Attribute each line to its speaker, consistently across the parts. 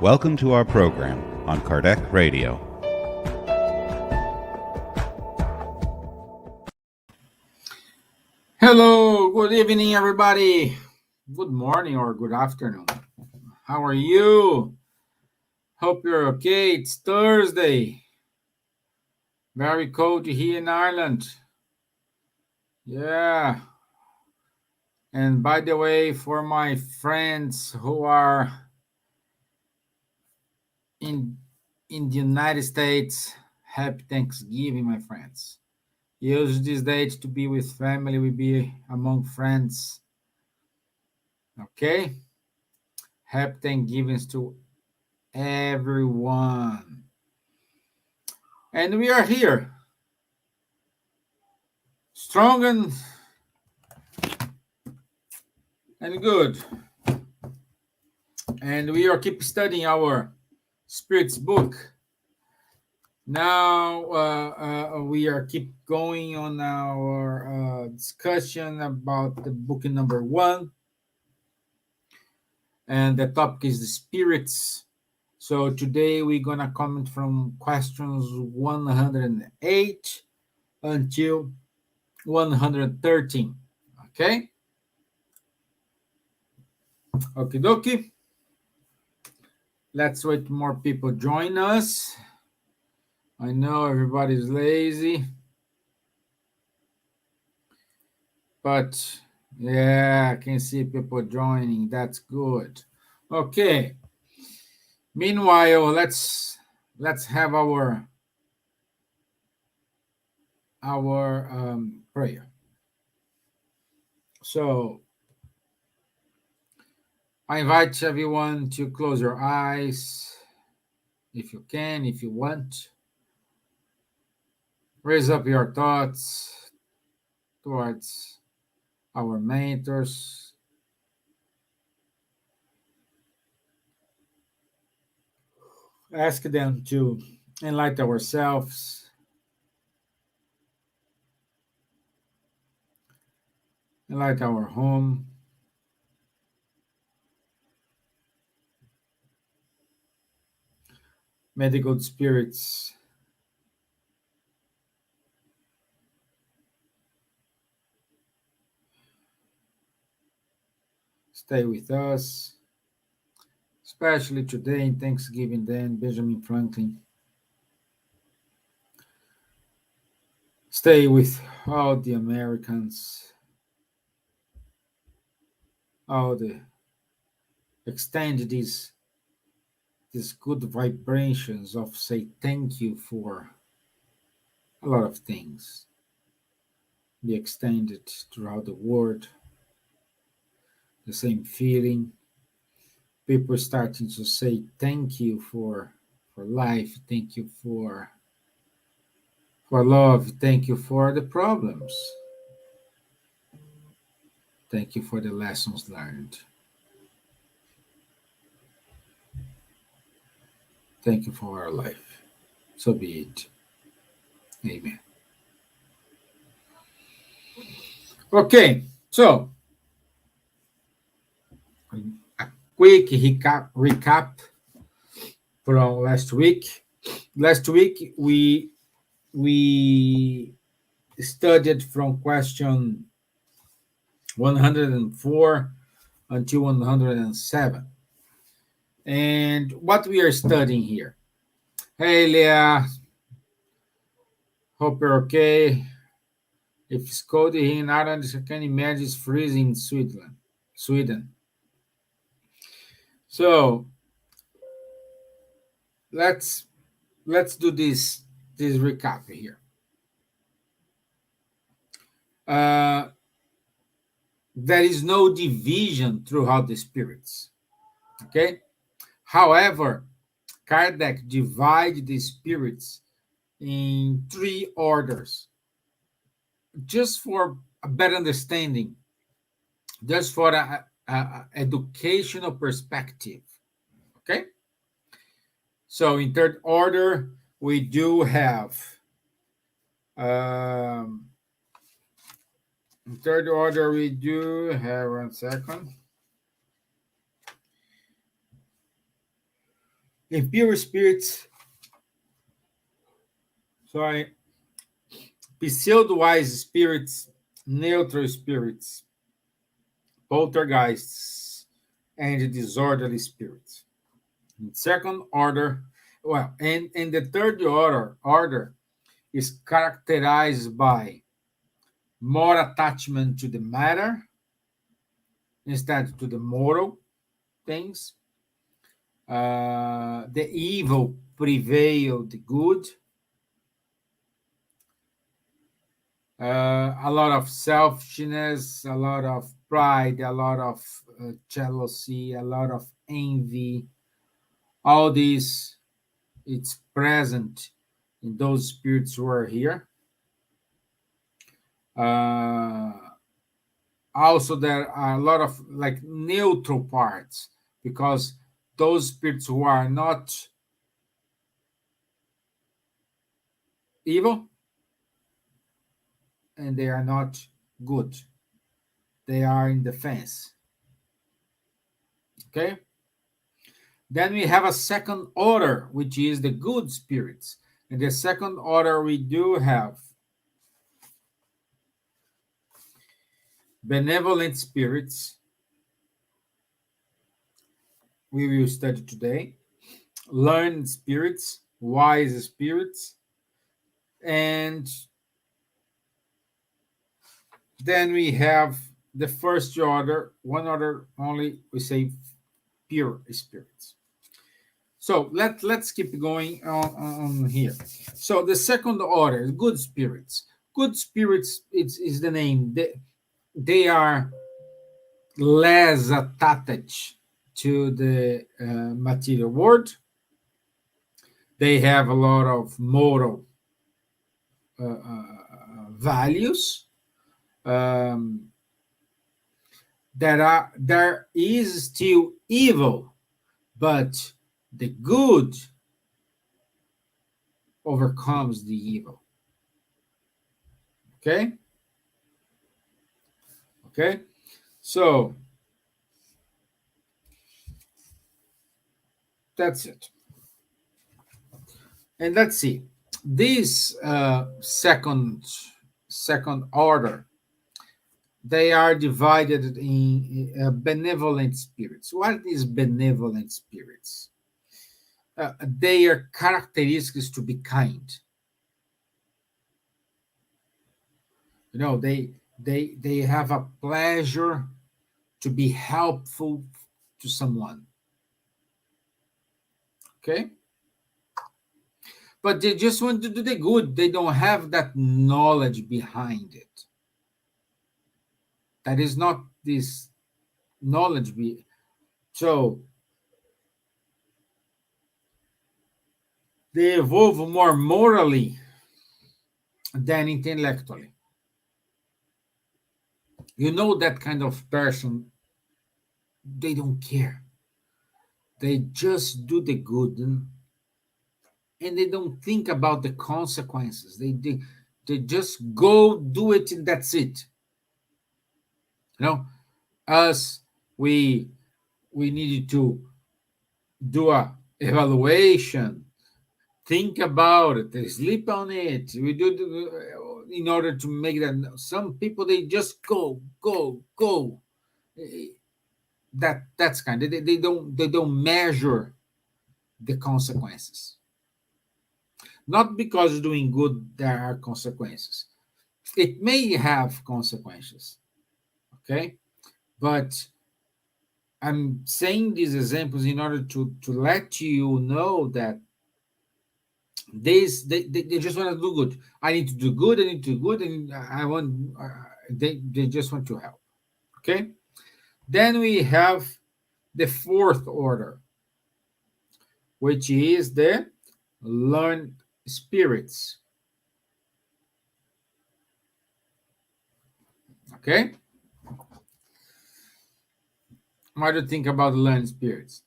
Speaker 1: Welcome to our program on Kardec Radio.
Speaker 2: Hello, good evening, everybody. Good morning or good afternoon. How are you? Hope you're okay. It's Thursday. Very cold here in Ireland. Yeah. And by the way, for my friends who are in the United States, happy Thanksgiving, my friends. Use this date to be with family, we be among friends. Okay? Happy Thanksgiving to everyone. And we are here. Strong and good. And we are keep studying our Spirit's book. Now we are keep going on our discussion about the book number 1. And the topic is the spirits. So today we're going to comment from questions 108 until 113. Okay? Okie dokie. Let's wait more people join us. I know everybody's lazy. But yeah, I can see people joining. That's good. Okay. Meanwhile, let's have our prayer. So I invite everyone to close your eyes if you can, if you want. Raise up your thoughts towards our mentors. Ask them to enlighten ourselves. Enlighten our home. May the good spirits stay with us, especially today in Thanksgiving Day, Benjamin Franklin. Stay with all the Americans, all the extend these good vibrations of say thank you for a lot of things. Be extended throughout the world. The same feeling. People starting to say thank you for life, thank you for love, thank you for the problems. Thank you for the lessons learned. Thank you for our life. So be it. Amen. Okay, so a quick recap from last week. Last week we studied from question 104 until 107. And what we are studying here. Hey, Leah. Hope you're okay. If it's cold here in Ireland, I can imagine it's freezing in Sweden. So let's do this recap here. There is no division throughout the spirits. Okay? However, Kardec divided the spirits in 3 orders, just for a better understanding, just for an educational perspective. Okay? So in 3rd order, we do have in 3rd order, we do have 1 second. impure spirits, pseudo-wise spirits, neutral spirits, poltergeists, and disorderly spirits. In second order, and the third order is characterized by more attachment to the matter instead to the moral things. The evil prevail the good. A lot of selfishness, a lot of pride, a lot of jealousy, a lot of envy. All this, it's present in those spirits who are here. Also, there are a lot of like neutral parts, because those spirits who are not evil and they are not good, they are in the fence. Okay? Then we have a second order, which is the good spirits. In the second order, we do have benevolent spirits. We will study today. Learned spirits, wise spirits, and then we have the first order, one order only, we say pure spirits. So let's keep going on here. So the second order, good spirits. Good spirits is the name. They are less attached to the material world. They have a lot of moral values. There is still evil, but the good overcomes the evil. Okay? Okay? So, that's it. And let's see. This second order, they are divided in benevolent spirits. What is benevolent spirits? Their characteristics to be kind. You know, they have a pleasure to be helpful to someone. Okay? But they just want to do the good. They don't have that knowledge behind it. That is not this knowledge. So they evolve more morally than intellectually. You know, that kind of person, they don't care. They just do the good, and they don't think about the consequences. They just go do it, and that's it. You know, us, we needed to do a evaluation, think about it, sleep on it. We do in order to make that. Some people, they just go. That's kind. They don't measure the consequences. Not because doing good there are consequences. It may have consequences, okay? But I'm saying these examples in order to let you know that they just want to do good. I need to do good. I need to do good, and I want. They just want to help. Okay. Then we have the fourth order, which is the learned spirits. Okay. What do you think about learned spirits?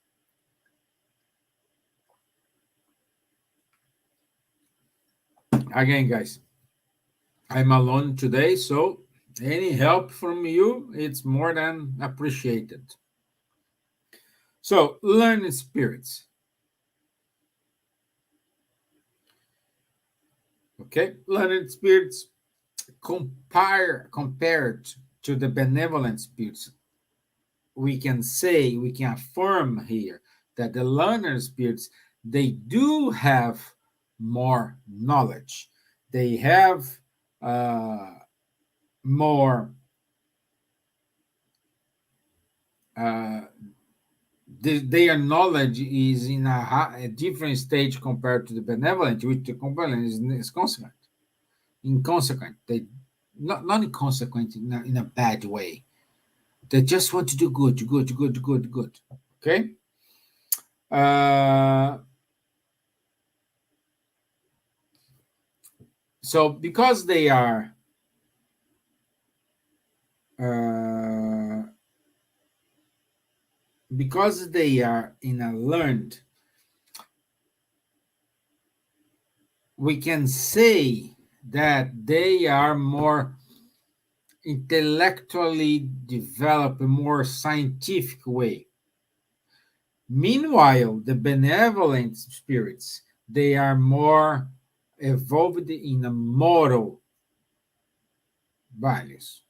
Speaker 2: Again, guys, I'm alone today, so any help from you, it's more than appreciated. So, learned spirits. Okay, learned spirits compared to the benevolent spirits, we can affirm here that the learned spirits, they do have more knowledge. They have more uh, their knowledge is in a different stage compared to the benevolent, which the benevolent is consequent, inconsequent. They not inconsequent in a bad way. They just want to do good, good, good, good, good. Okay. Uh, so because they are uh, in a learned, we can say that they are more intellectually developed, a more scientific way. Meanwhile, the benevolent spirits, they are more evolved in a moral values.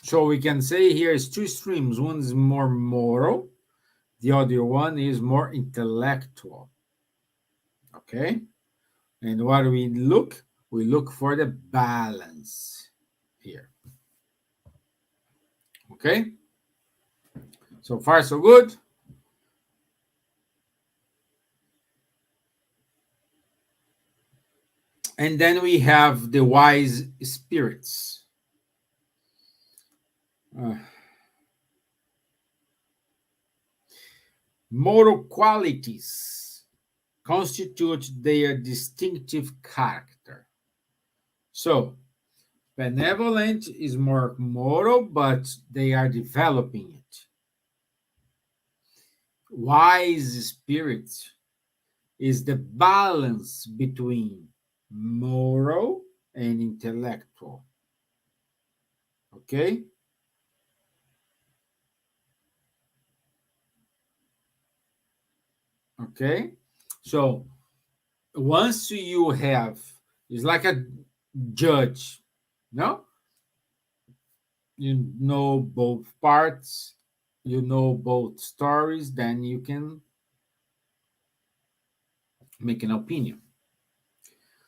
Speaker 2: So we can say here is two streams. One is more moral, the other one is more intellectual. Okay? And what we look? We look for the balance here. Okay? So far, so good. And then we have the wise spirits. Moral qualities constitute their distinctive character. So, benevolent is more moral, but they are developing it. Wise spirits is the balance between moral and intellectual. Okay? Okay? So once you have, it's like a judge, no? You know both parts, you know both stories, then you can make an opinion.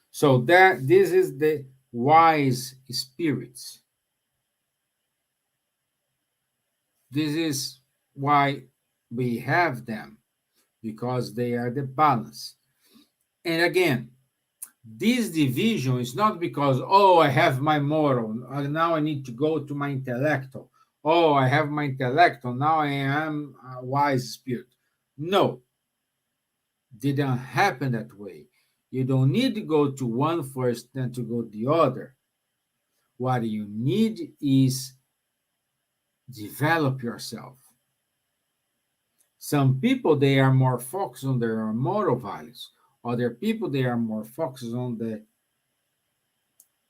Speaker 2: So that this is the wise spirits. This is why we have them, because they are the balance. And again, this division is not because, oh, I have my moral, now I need to go to my intellectual. Oh, I have my intellectual, now I am a wise spirit. No, didn't happen that way. You don't need to go to one first, then to go to the other. What you need is develop yourself. Some people, they are more focused on their moral values. Other people, they are more focused on the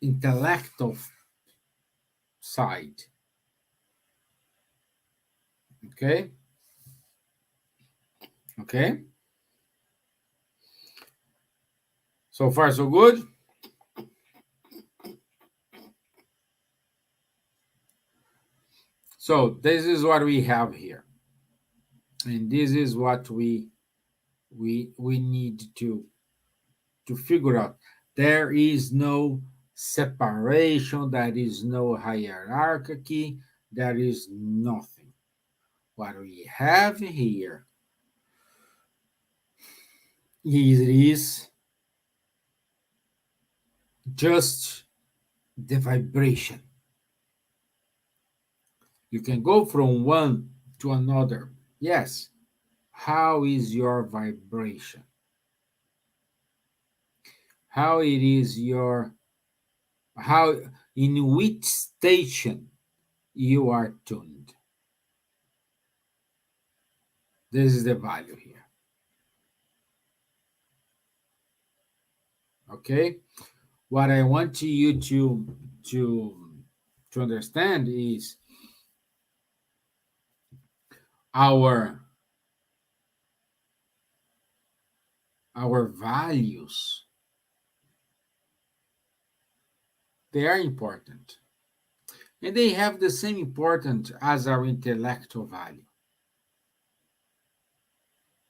Speaker 2: intellectual side. Okay? Okay? So far, so good? So this is what we have here. And this is what we need to figure out. There is no separation, there is no hierarchy, there is nothing. What we have here is just the vibration. You can go from one to another. Yes. How is your vibration? How it is your, how, in which station you are tuned? This is the value here. Okay? What I want you to understand is our values They are important. And they have the same importance as our intellectual value.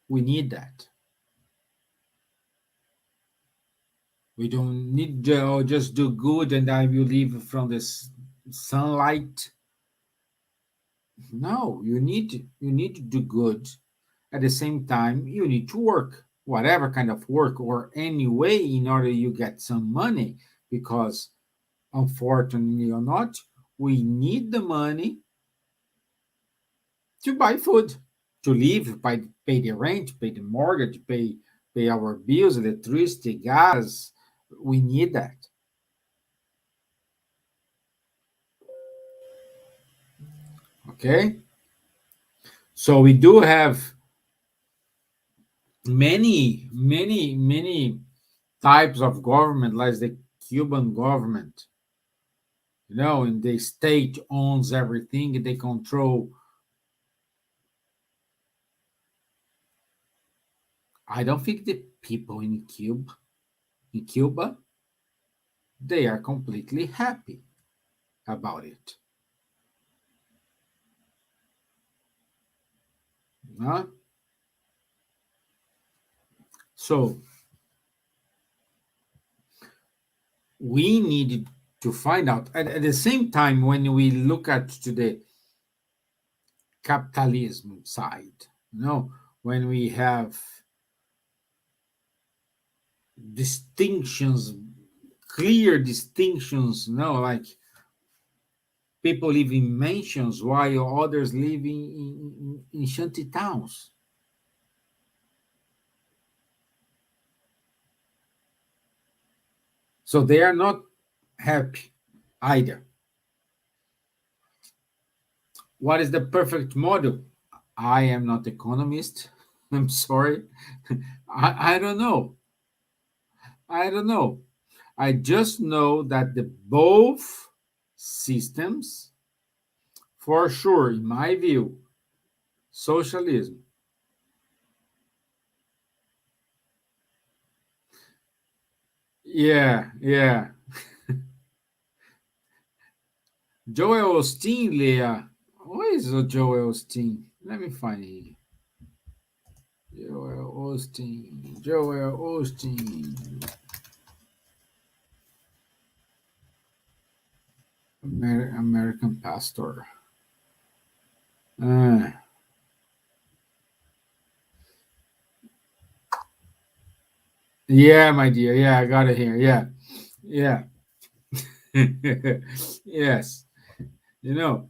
Speaker 2: We need that. We don't need to just do good and I will live from the sunlight. No, you need to do good. At the same time, you need to work, whatever kind of work or any way in order you get some money, because unfortunately or not, we need the money to buy food, to live, pay the rent, pay the mortgage, pay our bills, electricity, gas. We need that. Okay, so we do have many types of government, like the Cuban government. And the state owns everything. They control. I don't think the people in Cuba, they are completely happy about it. Huh? So we needed to find out. At the same time, when we look at to the capitalism side, when we have distinctions, clear distinctions, like people live in mansions while others live in shanty towns. So they are not happy either. What is the perfect model? I am not economist. I'm sorry. I don't know. I don't know. I just know that the both systems, for sure, in my view, socialism. Yeah, yeah. Joel Osteen, Leah. What is Joel Osteen? Let me find it. Joel Osteen. Joel Osteen. American pastor. Uh, yeah, my dear. Yeah, I got it here. Yeah, yeah. Yes. You know,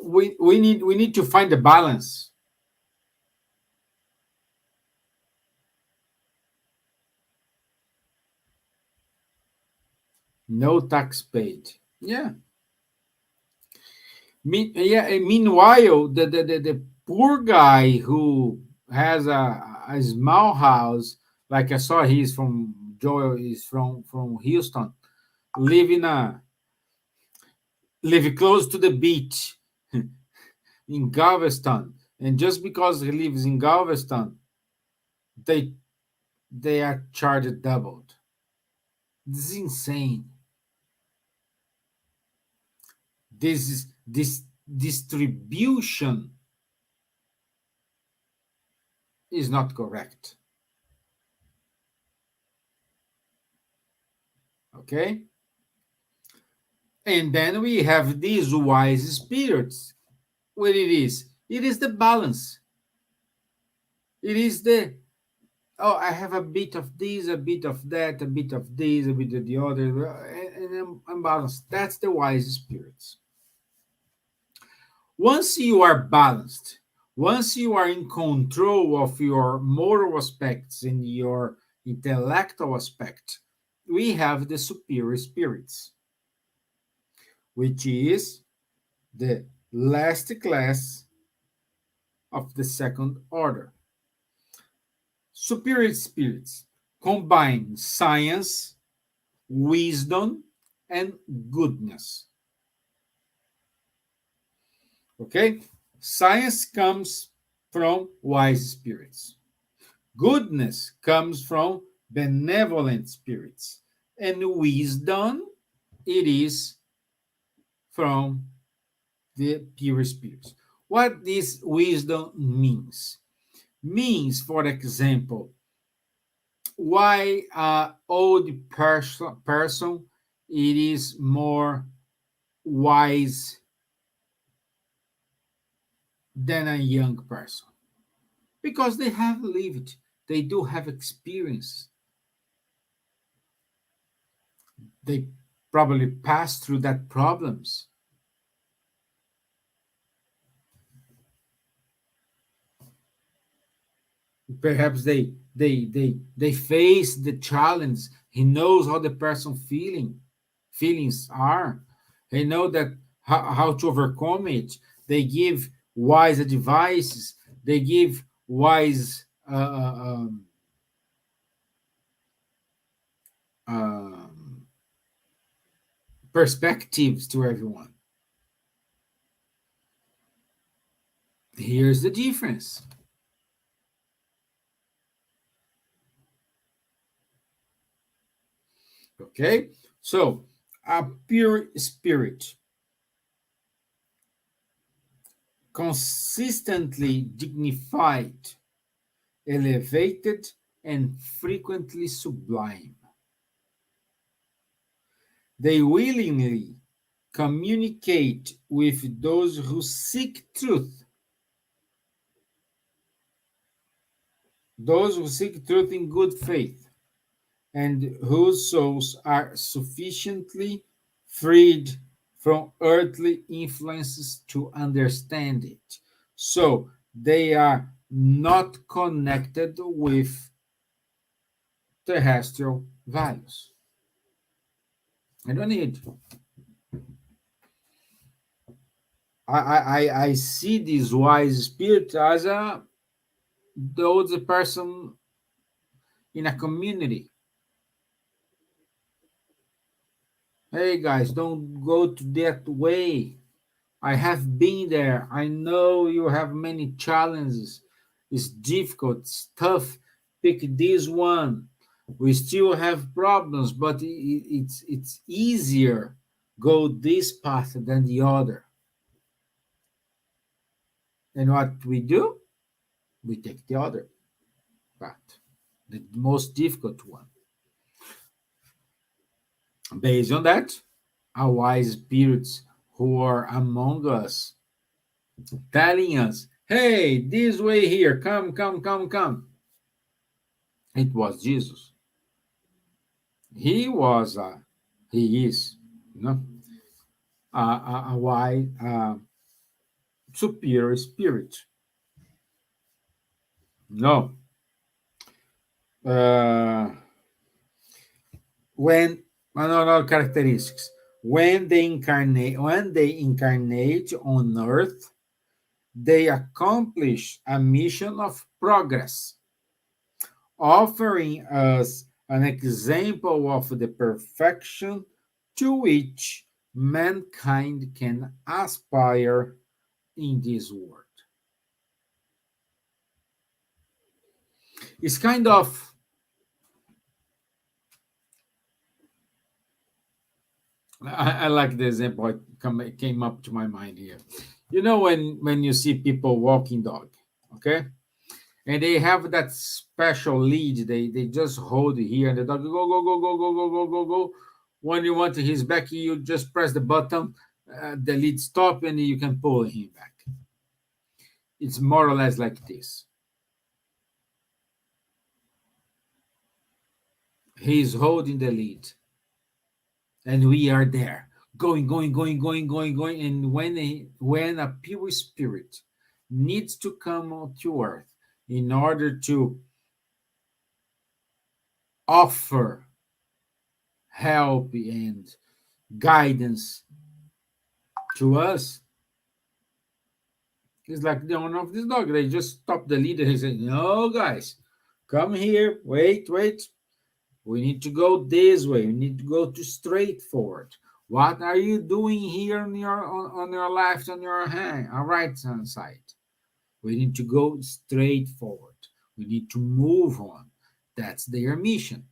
Speaker 2: we need to find a balance. No tax paid. Yeah. Meanwhile, the poor guy who has a small house, like I saw, he's from Joel, is from Houston, live in a live close to the beach in Galveston, and just because he lives in Galveston, they they are charged doubled. This is insane. This distribution is not correct. Okay, and then we have these wise spirits. What it is? It is the balance. It is the, oh, I have a bit of this, a bit of that, a bit of this, a bit of the other, and I'm balanced. That's the wise spirits. Once you are balanced, once you are in control of your moral aspects and your intellectual aspect, we have the superior spirits, which is the last class of the second order. Superior spirits combine science, wisdom, and goodness. Okay? Science comes from wise spirits. Goodness comes from benevolent spirits. And wisdom it is from the pure spirits. What this wisdom means, for example, why old person it is more wise than a young person, because they have lived, they do have experience, they probably passed through that problems. Perhaps they face the challenge. He knows how the person feelings are. They know that how to overcome it. They give wise advices. They give wise um, perspectives to everyone. Here's the difference. Okay, so a pure spirit, consistently dignified, elevated, and frequently sublime. They willingly communicate with those who seek truth, in good faith, and whose souls are sufficiently freed from earthly influences to understand it. So they are not connected with terrestrial values. I don't need. I see this wise spirit as the old person in a community. Hey guys, don't go to that way. I have been there. I know you have many challenges. It's difficult, it's tough. Pick this one. We still have problems, but it's easier go this path than the other. And what we do? We take the other path, the most difficult one. Based on that, our wise spirits who are among us telling us, hey, this way here, come, come, come, come. It was Jesus. He was, he is, you know, a wise, superior spirit. No. When another characteristics, when they incarnate on earth, they accomplish a mission of progress, offering us an example of the perfection to which mankind can aspire in this world. It's kind of I like the example it came up to my mind here. You know when you see people walking dog, okay, and they have that special lead, they just hold here, and the dog go go go go go go go go go. When you want his back, you just press the button, the lead stop, and you can pull him back. It's more or less like this. He's holding the lead, and we are there, going, going, going, going, going, going. And when a pure spirit needs to come to earth in order to offer help and guidance to us, it's like the owner of this dog. They just stop the leader. He said, no, guys, come here. Wait, wait. We need to go this way. We need to go to straight forward. What are you doing here on your left, on your hand, on right hand side? We need to go straight forward. We need to move on. That's their mission.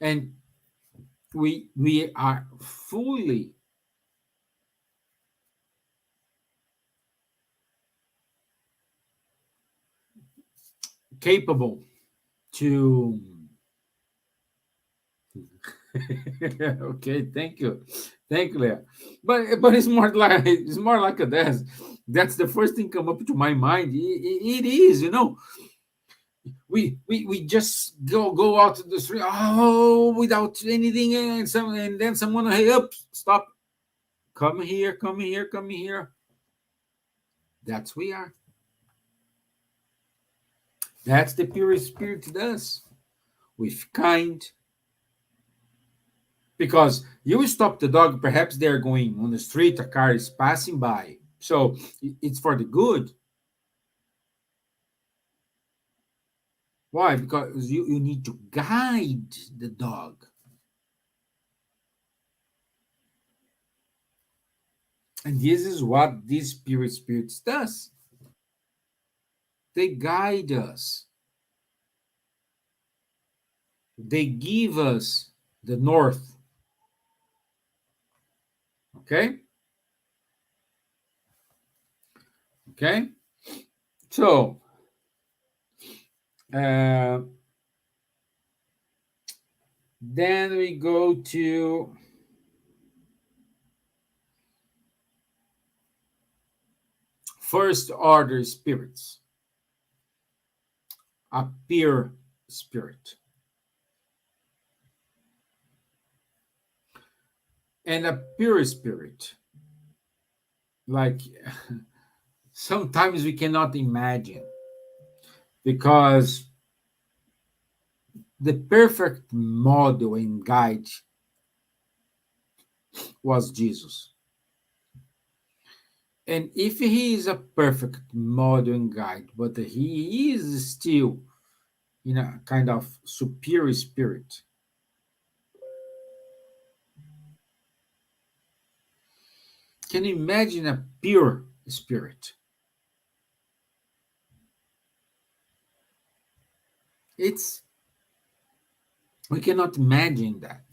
Speaker 2: And we are fully capable to okay, thank you, Leah. But it's more like a this. That's the first thing come up to my mind. It is, we just go out to the street, without anything, and then someone, hey, up, stop, come here, come here, come here. That's we are. That's the pure spirit does with kind. Because you stop the dog, perhaps they're going on the street, a car is passing by. So it's for the good. Why? Because you need to guide the dog. And this is what these spirits does. They guide us. They give us the north. Okay? Okay? So, then we go to first order spirits, a pure spirit. And a pure spirit, like sometimes we cannot imagine, because the perfect model and guide was Jesus. And if he is a perfect model and guide, but he is still in a kind of superior spirit, can you imagine a pure spirit? It's we cannot imagine that.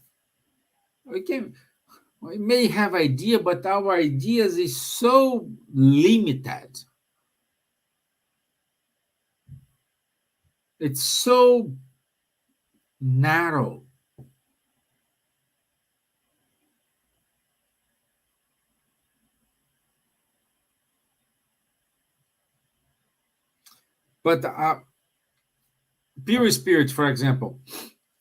Speaker 2: We may have idea, but our ideas is so limited. It's so narrow. But pure spirit, for example,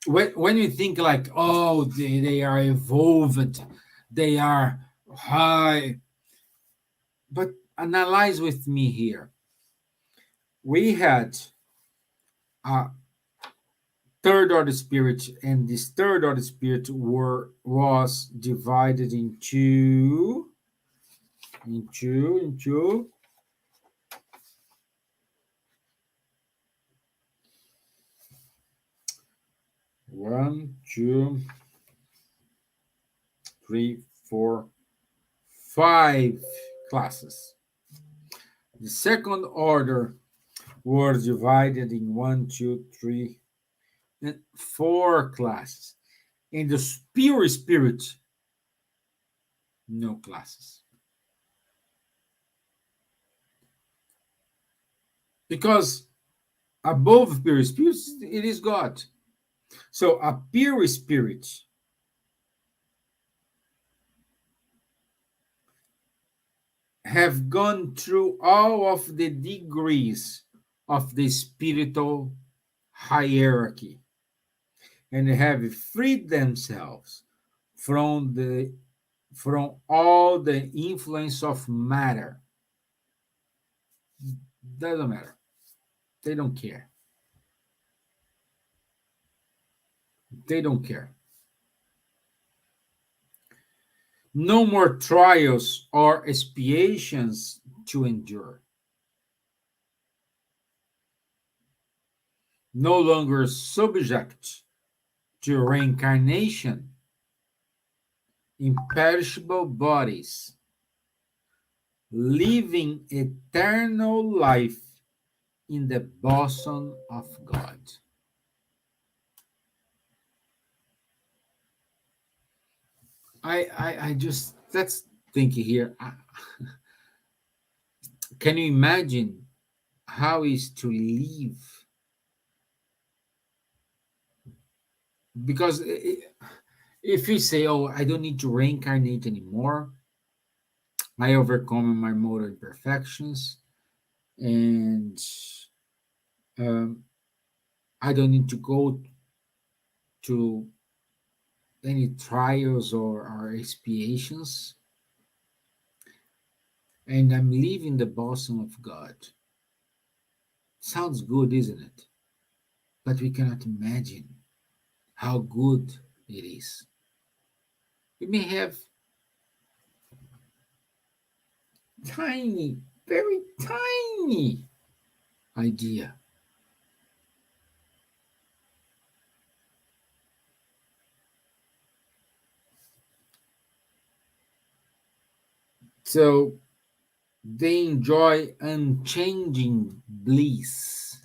Speaker 2: when you think like, oh, they are evolved, they are high, but analyze with me here. We had a third order spirit, and this third order spirit was divided into one, two, three, four, five classes. The second order was divided in one, two, three, and four classes. In the pure spirit, no classes. Because above pure spirit, it is God. So a pure spirit have gone through all of the degrees of the spiritual hierarchy and have freed themselves from all the influence of matter. Doesn't matter. They don't care. They don't care. No more trials or expiations to endure. No longer subject to reincarnation, imperishable bodies, living eternal life in the bosom of God. I just let's think here. Can you imagine how is to live? Because if you say, "Oh, I don't need to reincarnate anymore. I overcome my moral imperfections, and um, I don't need to go to any trials or expiations, and I'm leaving the bosom of God." Sounds good, isn't it? But we cannot imagine how good it is. We may have tiny, very tiny idea. So they enjoy unchanging bliss.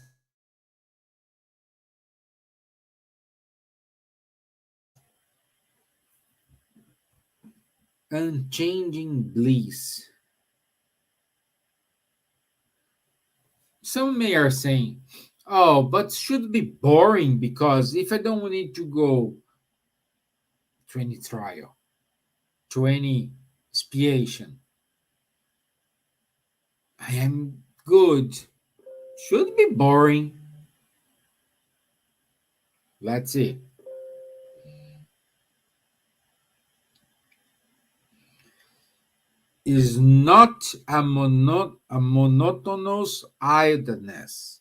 Speaker 2: Unchanging bliss. Some may are saying, "Oh, but should be boring because if I don't need to go to any trial, to any expiation, I am good. Should be boring." Let's see. Is not a monotonous idleness.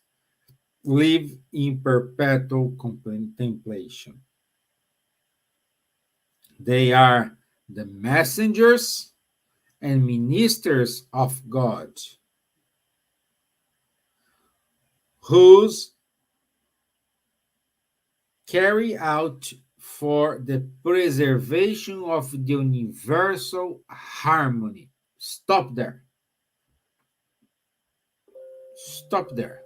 Speaker 2: Live in perpetual contemplation. They are the messengers and ministers of God, whose carry out for the preservation of the universal harmony. Stop there. Stop there.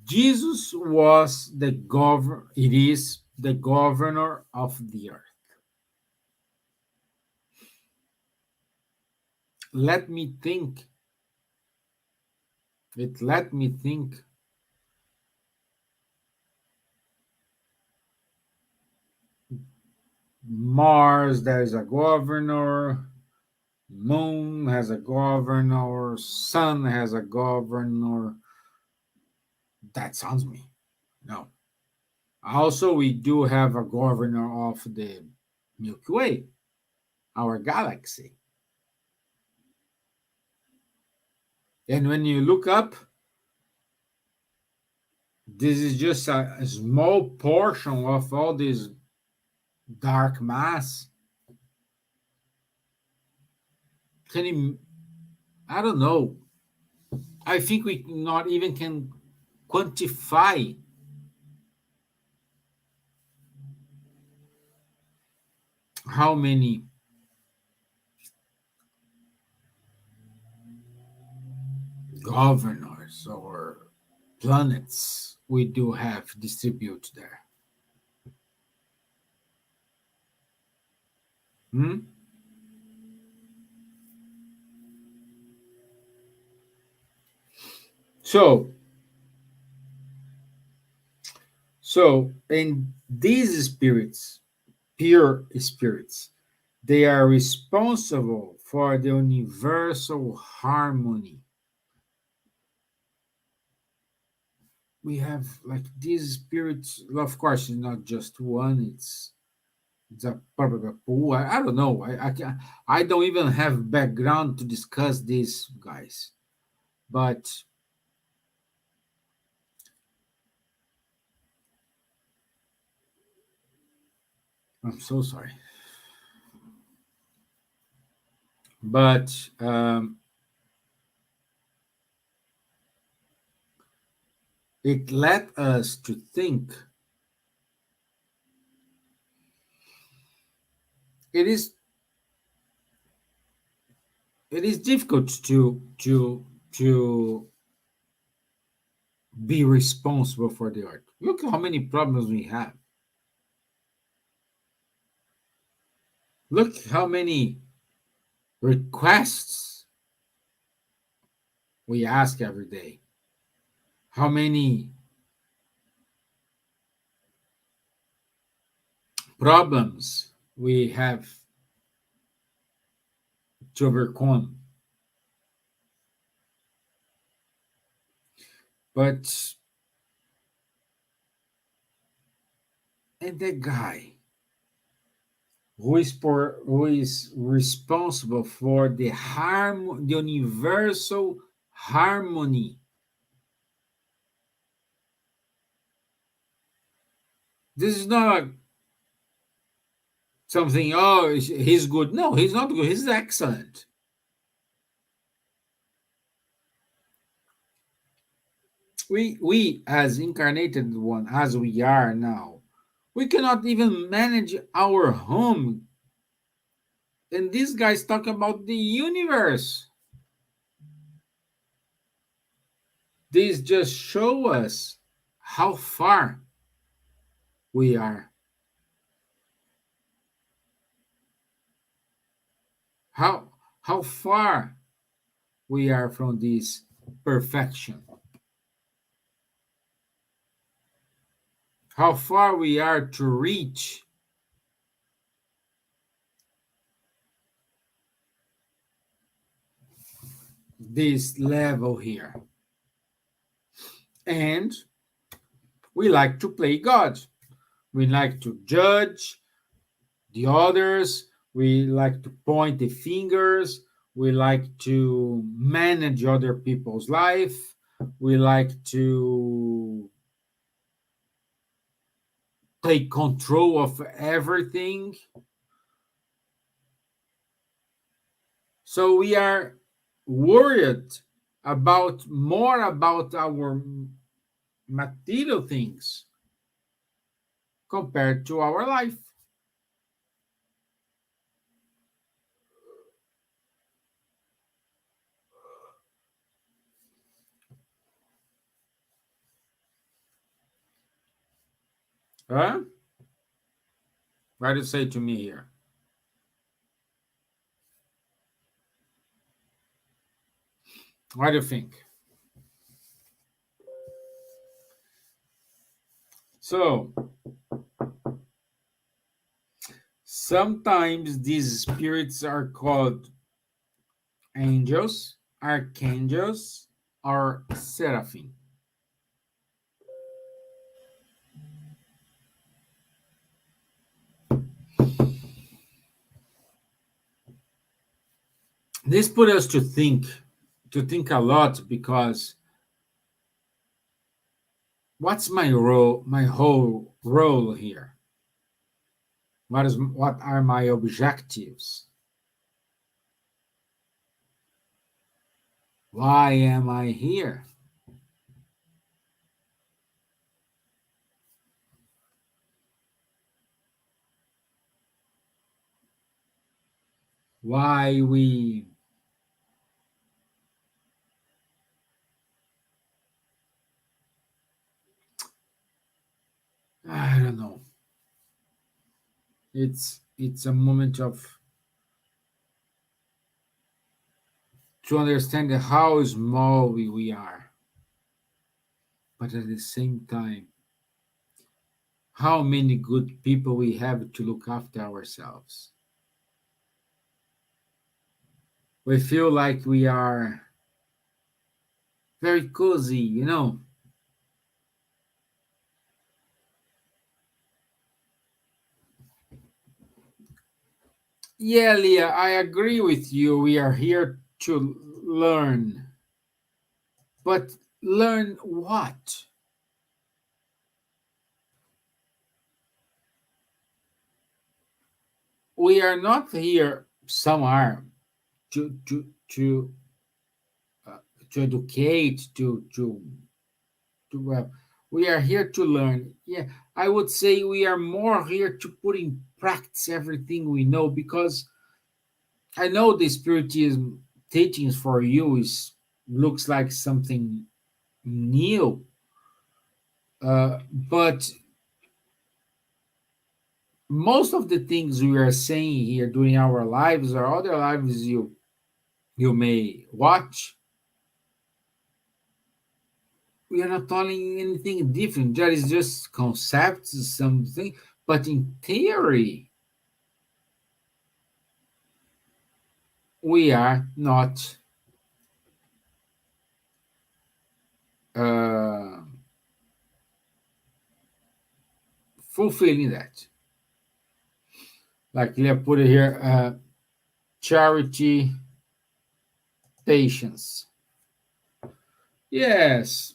Speaker 2: Jesus was it is the governor of the earth. Let me think. Let me think. Mars, there's a governor. Moon has a governor. Sun has a governor. That sounds me. No. Also, we do have a governor of the Milky Way, our galaxy. And when you look up, this is just a small portion of all this dark mass. Can you, I don't know. I think we not even can quantify how many governors or planets we do have distributed there. Hmm? So, and these spirits, pure spirits, they are responsible for the universal harmony. We have like these spirits, of course, it's not just one, it's a probably pool. I don't know. I don't even have background to discuss these guys. But I'm so sorry. But it led us to think it is it is difficult to be responsible for the earth. Look how many problems we have. Look how many requests we ask every day. How many problems we have to overcome. But, and the guy who is responsible for the the universal harmony. This is not something, oh, he's good. No, he's not good. He's excellent. We as incarnated one, as we are now, we cannot even manage our home. And these guys talk about the universe. These just show us how far we are. How far we are from this perfection. How far we are to reach this level here. And we like to play God. We like to judge the others. We like to point the fingers. We like to manage other people's life. We like to take control of everything. So we are worried more about our material things compared to our life. Huh? What do you say to me here? What do you think? So, sometimes these spirits are called angels, archangels, or seraphim. This put us to think a lot, because what's my role, my whole role here? What are my objectives? Why am I here? Why I don't know. It's a moment of to understand how small we are, but at the same time, how many good people we have to look after ourselves. We feel like we are very cozy, Yeah, Leah, I agree with you. We are here to learn. But learn what? We are not here, some are, to to educate, to we are here to learn. Yeah, I would say we are more here to put in practice everything we know, because I know the spiritism teachings for you is looks like something new, But most of the things we are saying here during our lives or other lives you may watch, we are not telling anything different. That is just concepts, something. But in theory, we are not uh, fulfilling that. Like I put it here, charity, patience. Yes,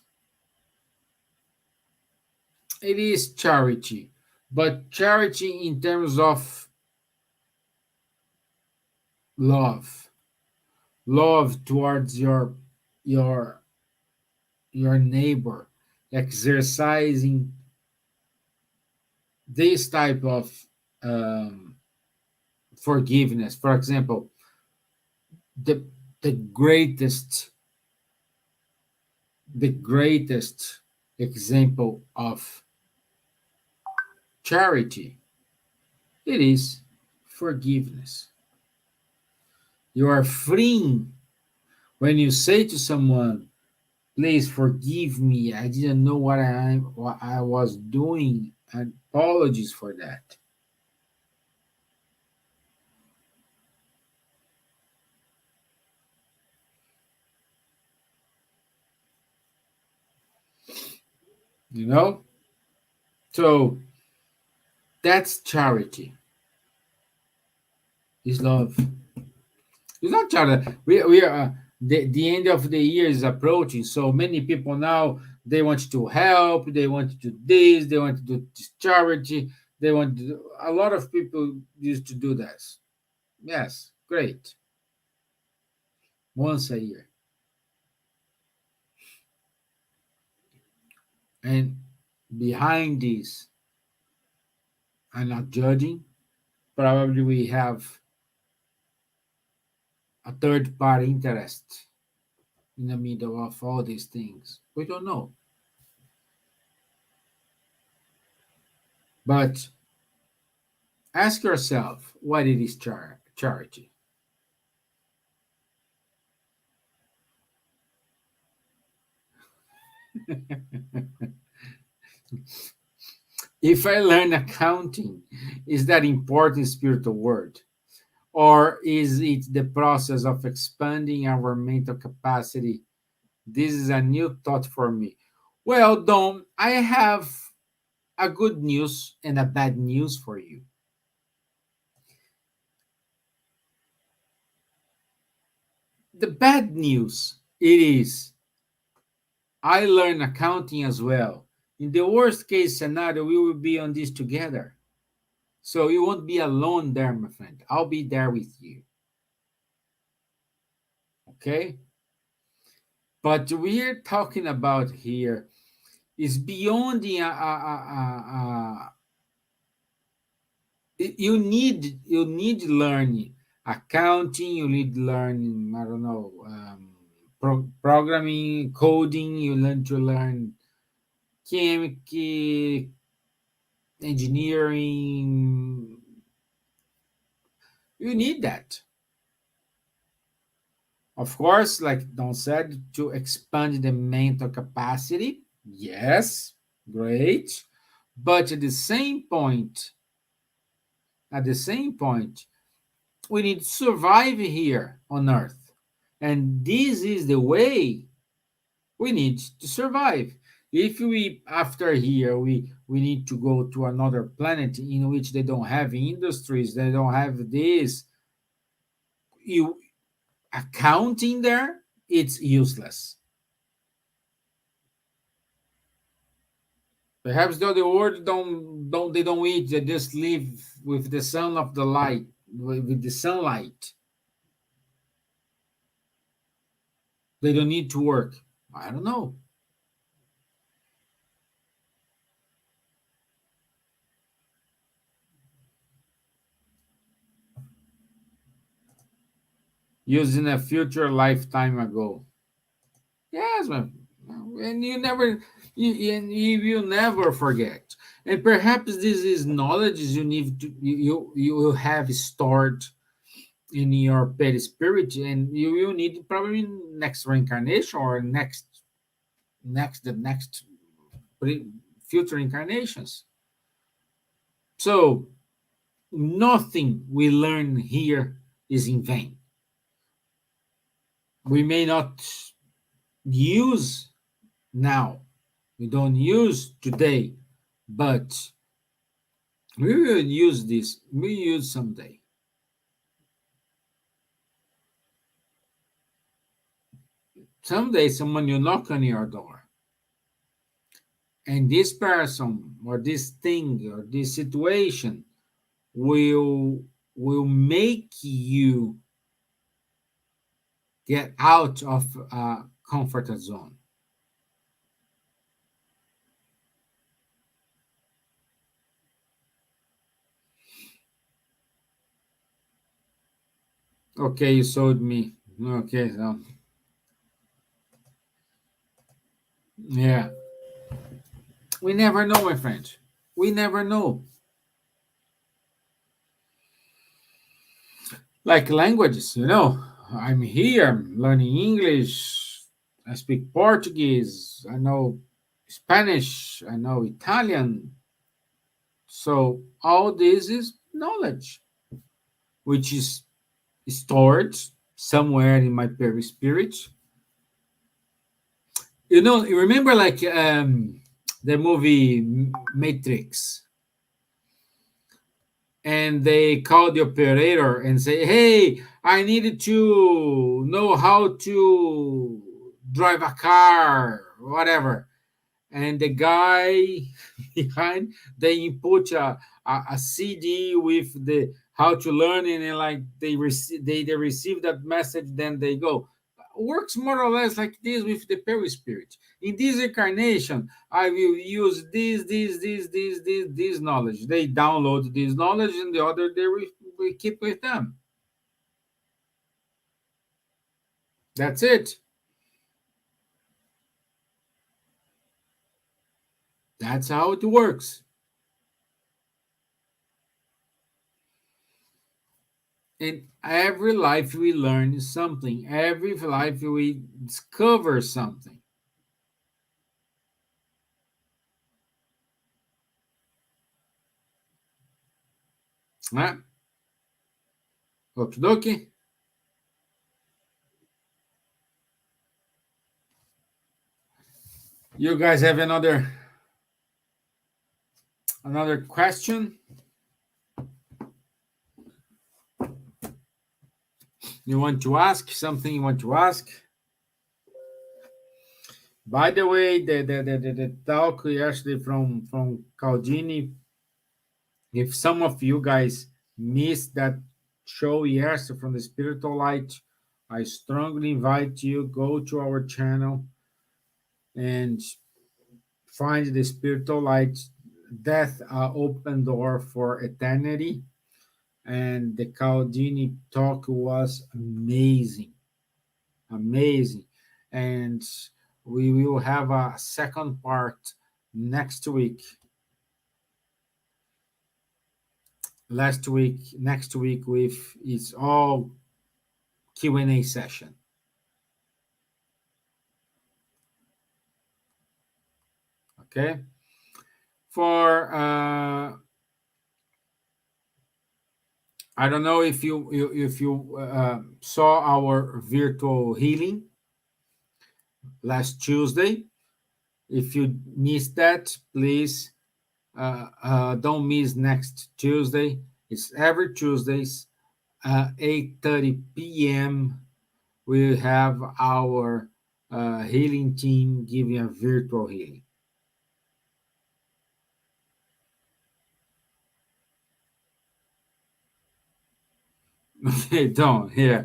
Speaker 2: it is charity, but charity in terms of love, love towards your your neighbor, exercising this type of um, forgiveness. For example, the the greatest the greatest example of charity, it is forgiveness. You are freeing when you say to someone, please forgive me. I didn't know what I was doing, and apologies for that. You know? So that's charity. Is love. It's not charity. We are the end of the year is approaching. So many people now they want to help, they want to do this, they want to do this charity, they want to do, a lot of people used to do this. Yes, great. Once a year. And behind this, I'm not judging. Probably we have a third party interest in the middle of all these things. We don't know. But ask yourself what it is charity. If I learn accounting, is that important spiritual word? Or is it the process of expanding our mental capacity? This is a new thought for me. Well, Dom, I have a good news and a bad news for you. The bad news it is I learn accounting as well. In the worst case scenario, we will be on this together. So you won't be alone there, my friend. I'll be there with you. Okay? But we're talking about here is beyond the you need learning accounting, you need learning, I don't know, programming, coding, you learn to learn chemical engineering. You need that, of course, like Don said, to expand the mental capacity. Yes, great. But at the same point, we need to survive here on Earth. And this is the way we need to survive. If we, after here, we need to go to another planet in which they don't have industries, they don't have this, you accounting there, it's useless. Perhaps the other world don't eat, they just live with the sun of the light, with the sunlight. They don't need to work. I don't know. Using a future lifetime ago. Yes, man. And you never. You will never forget. And perhaps this is knowledge you need to you will have stored in your perispirit, and you will need probably next reincarnation or next future incarnations. So nothing we learn here is in vain. We may not use now, we don't use today, but we will use this, we use someday. Someday someone will knock on your door, and this person or this thing or this situation will make you get out of a comfort zone. Okay, you sold me. Okay, so yeah, we never know, my friend. We never know. Like languages, I'm here I'm learning English. I speak Portuguese. I know Spanish. I know Italian. So all this is knowledge, which is stored somewhere in my perispirit. You remember like the movie Matrix, and they call the operator and say, "Hey, I needed to know how to drive a car, whatever." And the guy behind, they input a CD with the how to learn, and like they receive that message, then they go. Works more or less like this with the perispirit. In this incarnation, I will use this knowledge. They download this knowledge, and the other they we keep with them. That's it. That's how it works. In every life we learn something. Every life we discover something. Huh? Okie dokie. You guys have another question you want to ask? Something you want to ask? By the way, the talk yesterday from Caldini, if some of you guys missed that show yesterday from the Spiritual Light, I strongly invite you go to our channel and find the Spiritual Light. Death open door for eternity, and the Caldini talk was amazing, amazing, and we will have a second part next week. Next week with it's all Q&A session. Okay, for I don't know if you saw our virtual healing last Tuesday. If you missed that, please don't miss next Tuesday. It's every Tuesdays, 8:30 p.m. We have our healing team giving a virtual healing. Okay, don't. Yeah.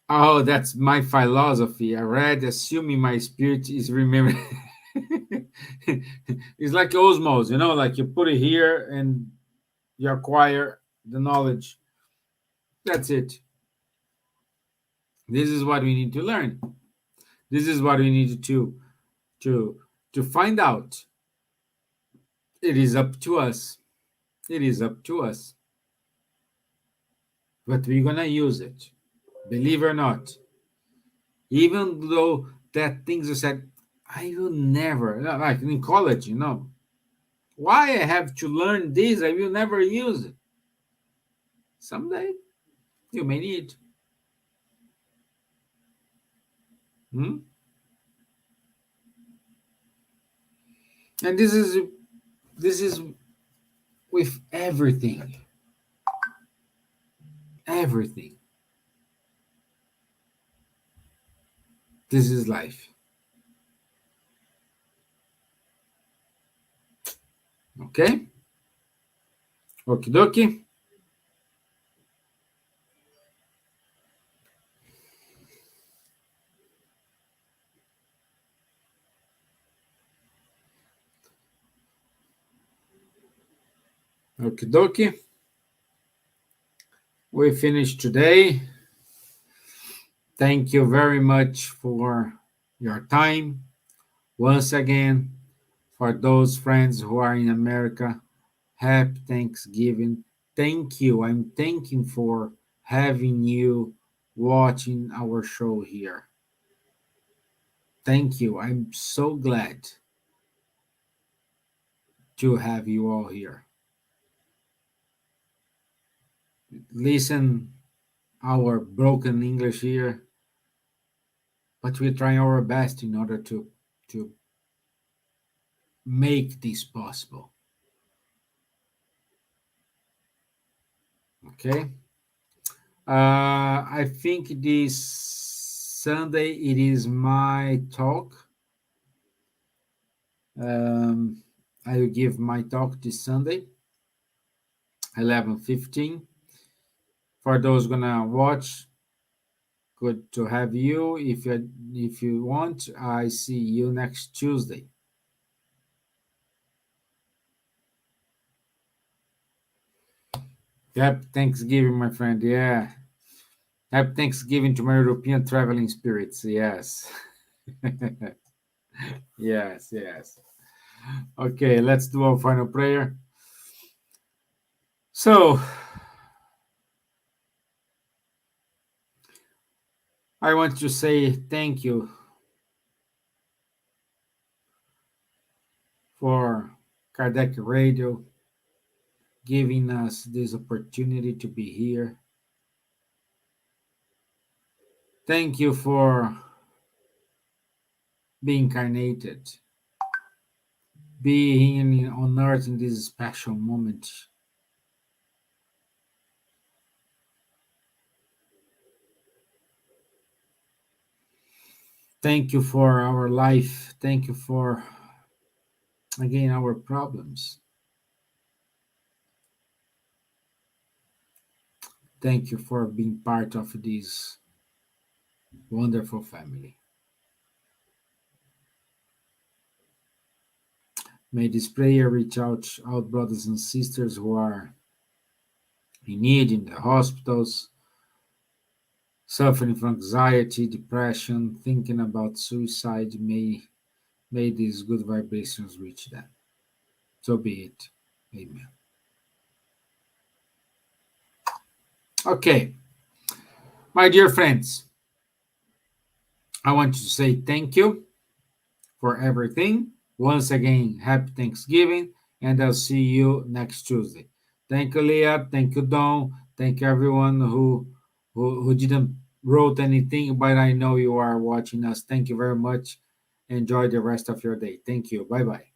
Speaker 2: Oh, that's my philosophy. I read, assuming my spirit is remembering. It's like osmos, like you put it here and you acquire the knowledge. That's it. This is what we need to learn. This is what we need to find out. It is up to us. It is up to us. But we're gonna use it. Believe or not. Even though that things are said, I will never, like in college, why I have to learn this, I will never use it. Someday you may need. Hmm? And this is with everything. Everything. This is life. Okay? Okie dokie. Okie dokie. We finished today. Thank you very much for your time. Once again, for those friends who are in America, happy Thanksgiving. Thank you. I'm thanking for having you watching our show here. Thank you. I'm so glad to have you all here. Listen our broken English here, but we're trying our best in order to make this possible. Okay. I think this Sunday it is my talk. I will give my talk this Sunday, 11:15. For those gonna watch, good to have you. If you want, I see you next Tuesday. Happy Thanksgiving, my friend. Yeah. Happy Thanksgiving to my European traveling spirits. Yes. Yes, yes. Okay, let's do our final prayer. So, I want to say thank you for Kardec Radio giving us this opportunity to be here. Thank you for being incarnated, being on earth in this special moment. Thank you for our life. Thank you for, again, our problems. Thank you for being part of this wonderful family. May this prayer reach out all brothers and sisters who are in need in the hospitals, suffering from anxiety, depression, thinking about suicide. May these good vibrations reach them. So be it. Amen. Okay. My dear friends, I want to say thank you for everything. Once again, happy Thanksgiving, and I'll see you next Tuesday. Thank you, Leah. Thank you, Don. Thank you, everyone who didn't wrote anything, but I know you are watching us. Thank you very much. Enjoy the rest of your day. Thank you. Bye bye.